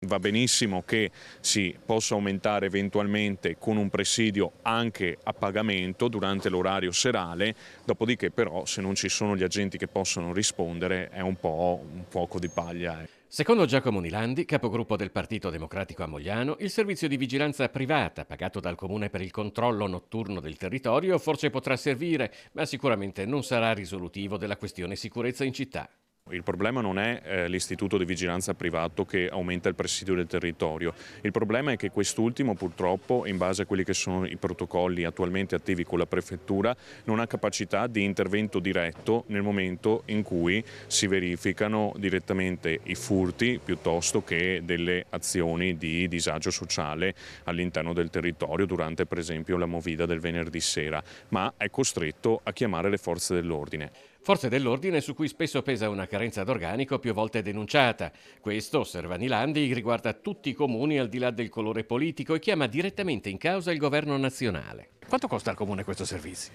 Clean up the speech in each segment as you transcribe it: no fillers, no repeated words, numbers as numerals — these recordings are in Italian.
Va benissimo che si possa aumentare eventualmente con un presidio anche a pagamento durante l'orario serale, dopodiché però se non ci sono gli agenti che possono rispondere è un po' un fuoco di paglia. Secondo Giacomo Nilandi, capogruppo del Partito Democratico a Mogliano, il servizio di vigilanza privata pagato dal comune per il controllo notturno del territorio forse potrà servire, ma sicuramente non sarà risolutivo della questione sicurezza in città. Il problema non è l'istituto di vigilanza privato che aumenta il presidio del territorio, il problema è che quest'ultimo purtroppo, in base a quelli che sono i protocolli attualmente attivi con la prefettura, non ha capacità di intervento diretto nel momento in cui si verificano direttamente i furti piuttosto che delle azioni di disagio sociale all'interno del territorio durante per esempio la movida del venerdì sera, ma è costretto a chiamare le forze dell'ordine. Forze dell'ordine su cui spesso pesa una carenza d'organico più volte denunciata. Questo, osserva Nilandi, riguarda tutti i comuni al di là del colore politico e chiama direttamente in causa il governo nazionale. Quanto costa al comune questo servizio?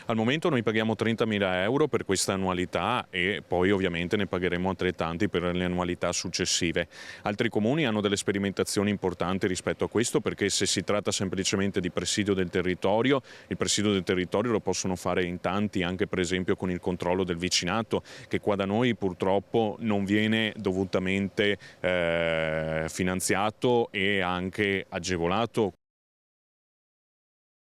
Al momento noi paghiamo 30.000 euro per questa annualità e poi ovviamente ne pagheremo altrettanti per le annualità successive. Altri comuni hanno delle sperimentazioni importanti rispetto a questo perché se si tratta semplicemente di presidio del territorio, il presidio del territorio lo possono fare in tanti anche per esempio con il controllo del vicinato che qua da noi purtroppo non viene dovutamente finanziato e anche agevolato.